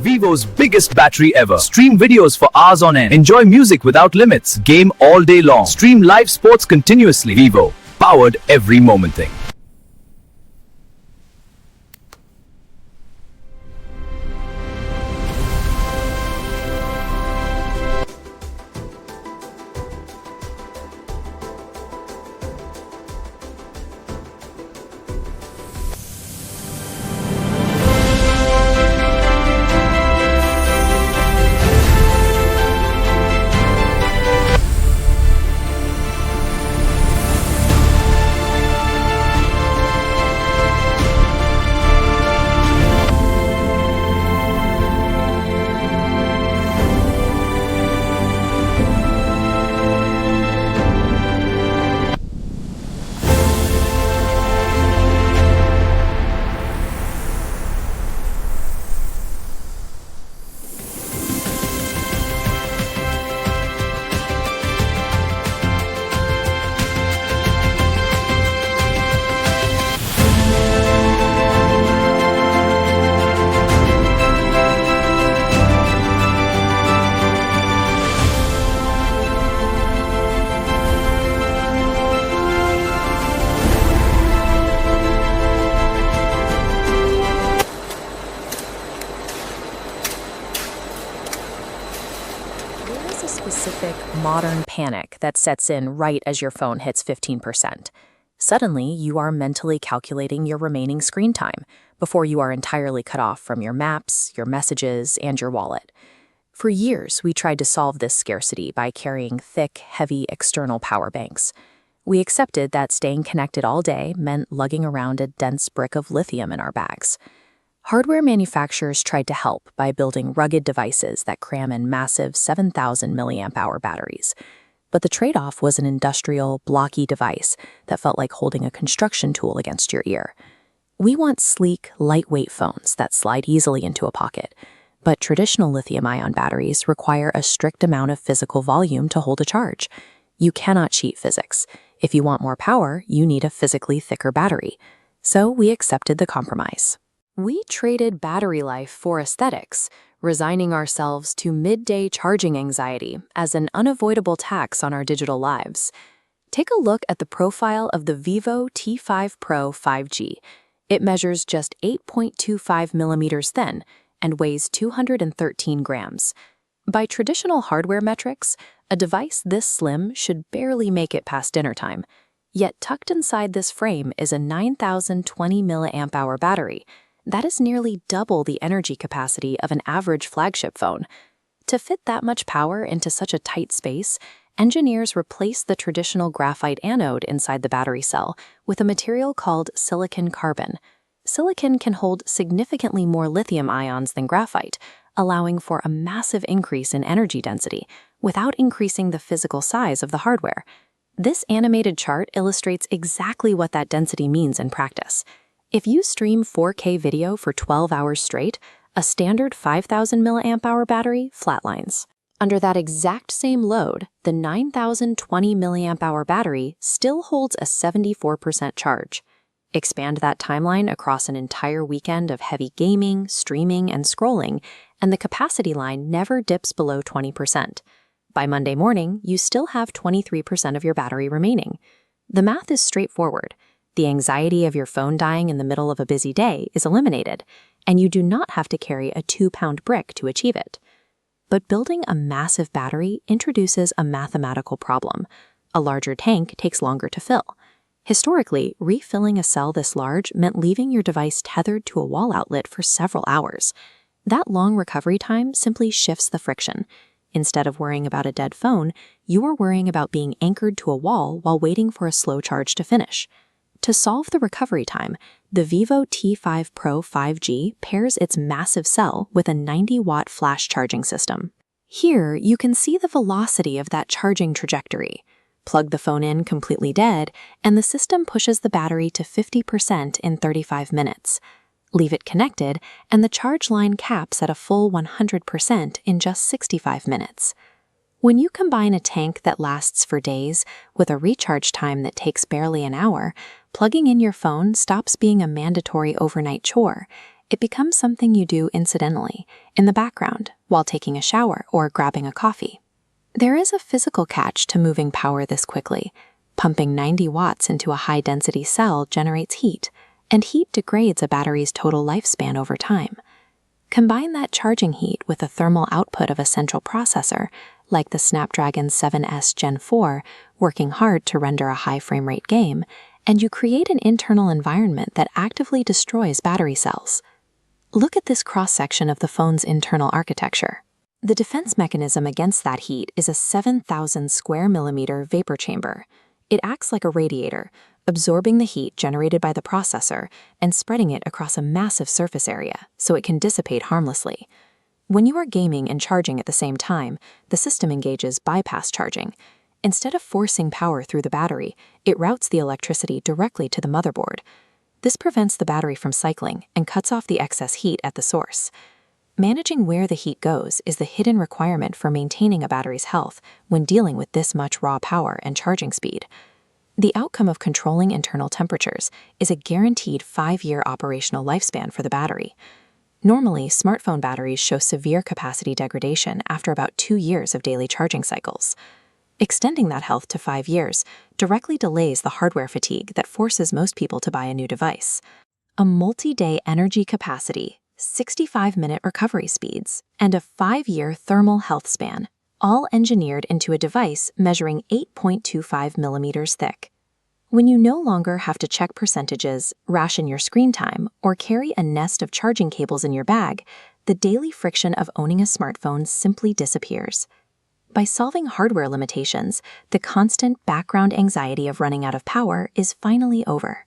Vivo's biggest battery ever. Stream videos for hours on end. Enjoy music without limits. Game all day long. Stream live sports continuously. Vivo. Powered every moment thing. A specific modern panic that sets in right as your phone hits 15%. Suddenly, you are mentally calculating your remaining screen time before you are entirely cut off from your maps, your messages, and your wallet. For years, we tried to solve this scarcity by carrying thick, heavy external power banks. We accepted that staying connected all day meant lugging around a dense brick of lithium in our bags. Hardware manufacturers tried to help by building rugged devices that cram in massive 7,000 milliamp-hour batteries. But the trade-off was an industrial, blocky device that felt like holding a construction tool against your ear. We want sleek, lightweight phones that slide easily into a pocket, but traditional lithium-ion batteries require a strict amount of physical volume to hold a charge. You cannot cheat physics. If you want more power, you need a physically thicker battery. So we accepted the compromise. We traded battery life for aesthetics, resigning ourselves to midday charging anxiety as an unavoidable tax on our digital lives. Take a look at the profile of the Vivo T5 Pro 5G. It measures just 8.25 millimeters thin and weighs 213 grams. By traditional hardware metrics, a device this slim should barely make it past dinner time. Yet tucked inside this frame is a 9,020 milliamp-hour battery. That is nearly double the energy capacity of an average flagship phone. To fit that much power into such a tight space, engineers replaced the traditional graphite anode inside the battery cell with a material called silicon carbon. Silicon can hold significantly more lithium ions than graphite, allowing for a massive increase in energy density without increasing the physical size of the hardware. This animated chart illustrates exactly what that density means in practice. If you stream 4K video for 12 hours straight, a standard 5,000 milliamp-hour battery flatlines. Under that exact same load, the 9,020 milliamp-hour battery still holds a 74% charge. Expand that timeline across an entire weekend of heavy gaming, streaming, and scrolling, and the capacity line never dips below 20%. By Monday morning, you still have 23% of your battery remaining. The math is straightforward. The anxiety of your phone dying in the middle of a busy day is eliminated, and you do not have to carry a 2-pound brick to achieve it. But building a massive battery introduces a mathematical problem. A larger tank takes longer to fill. Historically, refilling a cell this large meant leaving your device tethered to a wall outlet for several hours. That long recovery time simply shifts the friction. Instead of worrying about a dead phone, you are worrying about being anchored to a wall while waiting for a slow charge to finish. To solve the recovery time, the Vivo T5 Pro 5G pairs its massive cell with a 90-watt flash charging system. Here, you can see the velocity of that charging trajectory. Plug the phone in completely dead, and the system pushes the battery to 50% in 35 minutes. Leave it connected, and the charge line caps at a full 100% in just 65 minutes. When you combine a tank that lasts for days with a recharge time that takes barely an hour, plugging in your phone stops being a mandatory overnight chore. It becomes something you do incidentally, in the background, while taking a shower or grabbing a coffee. There is a physical catch to moving power this quickly. Pumping 90 watts into a high-density cell generates heat, and heat degrades a battery's total lifespan over time. Combine that charging heat with the thermal output of a central processor, like the Snapdragon 7S Gen 4, working hard to render a high frame rate game, and you create an internal environment that actively destroys battery cells. Look at this cross-section of the phone's internal architecture. The defense mechanism against that heat is a 7,000 square millimeter vapor chamber. It acts like a radiator, absorbing the heat generated by the processor and spreading it across a massive surface area so it can dissipate harmlessly. When you are gaming and charging at the same time, the system engages bypass charging. Instead of forcing power through the battery, it routes the electricity directly to the motherboard. This prevents the battery from cycling and cuts off the excess heat at the source. Managing where the heat goes is the hidden requirement for maintaining a battery's health when dealing with this much raw power and charging speed. The outcome of controlling internal temperatures is a guaranteed 5-year operational lifespan for the battery. Normally, smartphone batteries show severe capacity degradation after about 2 years of daily charging cycles. Extending that health to 5 years directly delays the hardware fatigue that forces most people to buy a new device. A multi-day energy capacity, 65-minute recovery speeds, and a 5-year thermal health span, all engineered into a device measuring 8.25 millimeters thick. When you no longer have to check percentages, ration your screen time, or carry a nest of charging cables in your bag, the daily friction of owning a smartphone simply disappears. By solving hardware limitations, the constant background anxiety of running out of power is finally over.